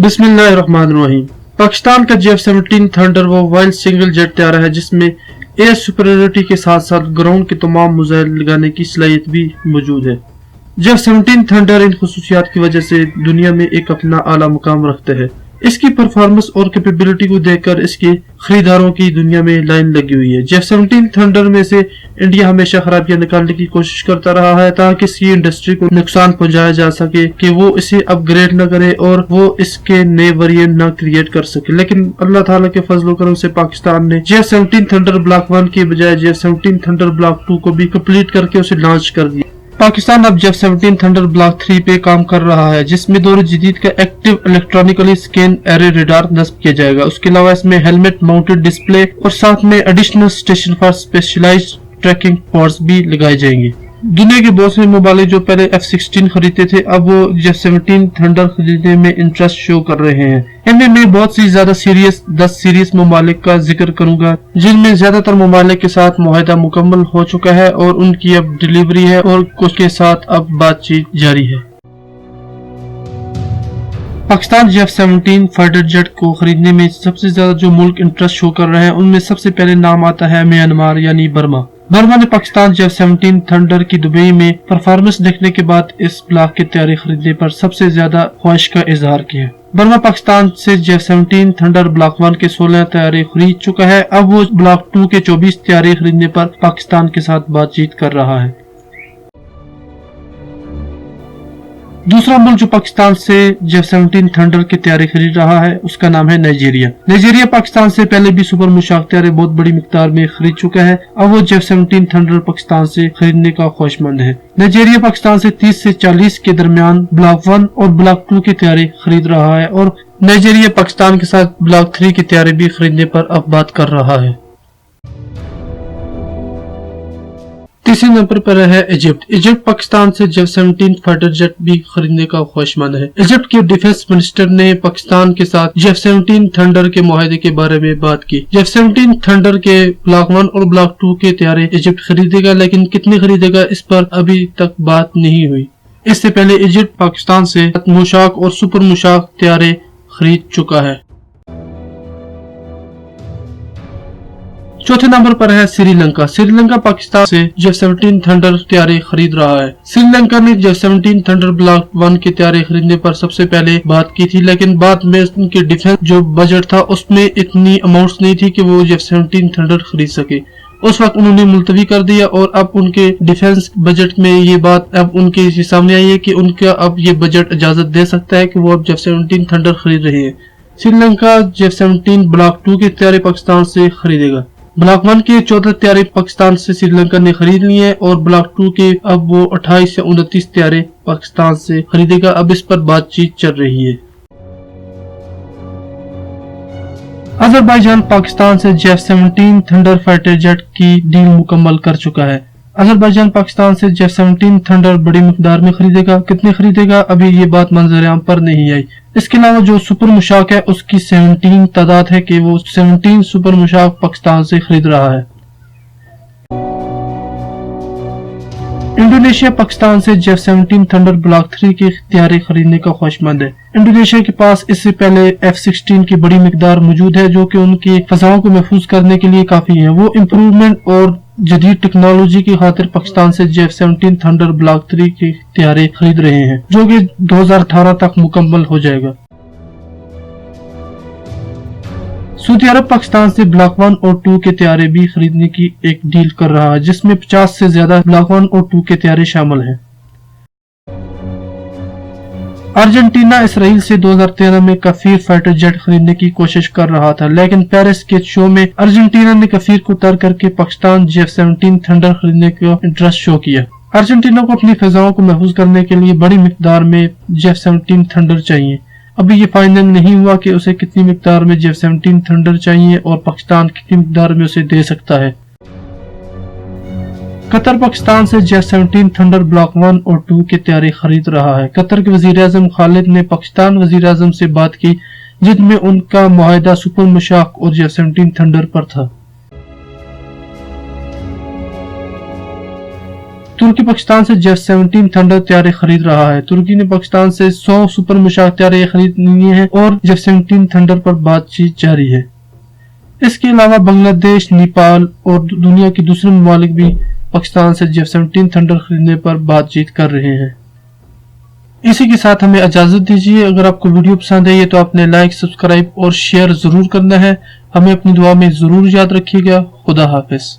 बिस्मिल्लाहिर्रहमानिर्रहीम। पाकिस्तान का F-17 thunder वो वाइल्ड सिंगल जेट तैयार है जिसमें एयर सुपरियरिटी के साथ साथ ग्राउंड के तमाम मिसाइल लगाने की सलाहियत भी मौजूद है। F-17 थंडर इन खुसूसियात की वजह से दुनिया में एक अपना आला मुकाम रखते हैं। इसकी परफॉर्मेंस और कैपेबिलिटी को देखकर इसके खरीदारों की दुनिया में लाइन लगी हुई है। F-17 थंडर में से इंडिया हमेशा खराबियां निकालने की कोशिश करता रहा है ताकि इसकी इंडस्ट्री को नुकसान पहुंचाया जा सके कि वो इसे अपग्रेड न करे और वो इसके नए वेरिएंट न क्रिएट कर सके। लेकिन अल्लाह ताला के फजल करम से पाकिस्तान ने F-17 थंडर ब्लॉक 1 के बजाय F-17 थंडर ब्लॉक 2 को भी कंप्लीट करके उसे लॉन्च कर दिया। पाकिस्तान अब F-17 थंडर ब्लॉक 3 पे काम कर रहा है जिसमें दौर जदीद का active electronically scanned array radar नस्ब किया जाएगा। उसके अलावा इसमें हेलमेट माउंटेड डिस्प्ले और साथ में additional station for specialized tracking pods भी लगाए जाएंगे। दुनिया के बहुत से ममालिक जो पहले F-16 खरीदते थे अब वो F-17 थंडर खरीदने में इंटरेस्ट शो कर रहे हैं। इनमें मैं बहुत सी ज्यादा 10 सीरीज ममालिक का जिक्र करूंगा जिनमें ज्यादातर ममालिक के साथ मुआहदा मुकम्मल हो चुका है और उनकी अब डिलीवरी है और कुछ के साथ अब बातचीत जारी है। पाकिस्तान F-17 फाइटर जेट को खरीदने में सबसे ज्यादा जो मुल्क इंटरेस्ट शो कर रहे हैं उनमें सबसे पहले नाम आता है म्यांमार यानी बर्मा। बर्मा ने पाकिस्तान F-17 थंडर की दुबई में परफॉर्मेंस देखने के बाद इस ब्लॉक की तैयारी खरीदने पर सबसे ज्यादा ख्वाहिश का इजहार किया। बर्मा पाकिस्तान से F-17 थंडर ब्लॉक 1 के 16 तैयारी खरीद चुका है। अब वो ब्लॉक 2 के 24 तैयारी खरीदने पर पाकिस्तान के साथ बातचीत कर रहा है। दूसरा मुल्क जो पाकिस्तान से F-17 थंडर की तैयारी खरीद रहा है उसका नाम है नाइजीरिया। नाइजीरिया पाकिस्तान से पहले भी सुपर मुशाक तैयारी बहुत बड़ी मिकदार में खरीद चुका है। अब वो F-17 थंडर पाकिस्तान से खरीदने का ख्वाहिशमंद है। नाइजीरिया पाकिस्तान से 30 से 40 के दरमियान ब्लॉक 1 और ब्लॉक 2 की तैयारी खरीद रहा है और नाइजीरिया पाकिस्तान के साथ ब्लॉक 3 की तैयारी भी खरीदने पर अब बात कर रहा है। तीसरे नंबर पर है इजिप्ट। इजिप्ट पाकिस्तान से F-17 फाइटर जेट भी खरीदने का ख्वाहिशमंद है। इजिप्ट के डिफेंस मिनिस्टर ने पाकिस्तान के साथ F-17 थंडर के मुआहदे के बारे में बात की। F-17 थंडर के ब्लॉक 1 और ब्लॉक 2 के तैयारी इजिप्ट खरीदेगा लेकिन कितने खरीदेगा इस पर अभी तक बात नहीं हुई। इससे पहले इजिप्ट पाकिस्तान से मुशाक और सुपर मुशाक तैयारी खरीद चुका है। चौथे नंबर पर है श्रीलंका। श्रीलंका पाकिस्तान से F-17 थंडर तैयारी खरीद रहा है। श्रीलंका ने F-17 थंडर ब्लॉक 1 की तैयारी खरीदने पर सबसे पहले बात की थी लेकिन बाद में उनके डिफेंस जो बजट था उसमें इतनी अमाउंट्स नहीं थी कि वो F-17 थंडर खरीद सके। उस वक्त उन्होंने मुलतवी कर दिया और अब उनके डिफेंस बजट में ये बात अब उनके सामने आई है कि उनका अब ये बजट इजाजत दे सकता है कि वो अब F-17 थंडर खरीद रहे हैं। श्रीलंका F-17 ब्लॉक 2 की तैयारी पाकिस्तान से खरीदेगा। ब्लॉक 1 के 14 तैयारी पाकिस्तान से श्रीलंका ने खरीद ली है और ब्लॉक 2 के अब वो 28 से 29 तैयारी पाकिस्तान से खरीदेगा। अब इस पर बातचीत चल रही है। अजरबैजान पाकिस्तान से F-17 थंडर फाइटर जेट की डील मुकम्मल कर चुका है। अजरबैजान पाकिस्तान से F-17 थंडर बड़ी मिकदार में खरीदेगा। कितने खरीदेगा अभी ये बात मंजर-ए-आम पर नहीं आई। इसके अलावा जो सुपर मुशाक है उसकी 17 तादाद है कि वो 17 सुपर मुशाक पाकिस्तान से खरीद रहा है। इंडोनेशिया पाकिस्तान से F-17 थंडर ब्लॉक 3 की तैयारी खरीदने का ख्वाहिशमंद है। इंडोनेशिया के पास इससे पहले F-16 की बड़ी मिकदार मौजूद है जो कि उनकी फजाओं को महफूज करने के लिए काफी है। वो इम्प्रूवमेंट और जदीद टेक्नोलॉजी की खातिर पाकिस्तान से F-17 थंडर ब्लॉक 3 की तैयारी खरीद रहे हैं जो कि 2018 तक मुकम्मल हो जाएगा। सऊदी अरब पाकिस्तान से ब्लॉक 1 और 2 के तैयारी भी खरीदने की एक डील कर रहा है जिसमें 50 से ज्यादा ब्लॉक 1 और 2 के तैयारी शामिल हैं। अर्जेंटीना इसराइल से 2013 में कफीर फाइटर जेट खरीदने की कोशिश कर रहा था लेकिन पेरिस के शो में अर्जेंटीना ने कफीर को तर्क करके पाकिस्तान F-17 थंडर खरीदने का इंटरेस्ट शो किया। अर्जेंटीना को अपनी फिजाओं को महफूज करने के लिए बड़ी मिकदार में F-17 थंडर चाहिए। अभी ये फाइनल नहीं हुआ कि उसे कितनी मिकदार में F-17 थंडर चाहिए और पाकिस्तान कितनी मिकदार में उसे दे सकता है। कतर पाकिस्तान से F-17 थंडर ब्लॉक 1 और 2 की तैयारी खरीद रहा है। कतर के वजीर-ए-आज़म खालिद ने पाकिस्तान वजीर-ए-आज़म से बात की जिसमें उनका मुआहदा सुपर मुशाक और F-17 थंडर पर था। तुर्की पाकिस्तान से J-17 थंडर तैयारे खरीद रहा है। तुर्की ने पाकिस्तान से 100 सुपर मुशाक तैयारे खरीद लिए हैं और J-17 थंडर पर बातचीत जारी है। इसके अलावा बांग्लादेश, नेपाल और दुनिया के दूसरे ममालिक भी पाकिस्तान से J-17 थंडर खरीदने पर बातचीत कर रहे हैं। इसी के साथ हमें इजाजत दीजिए। अगर आपको वीडियो पसंद है तो आपने लाइक, सब्सक्राइब और शेयर जरूर करना है। हमें अपनी दुआ में जरूर याद रखिएगा। खुदा हाफिज।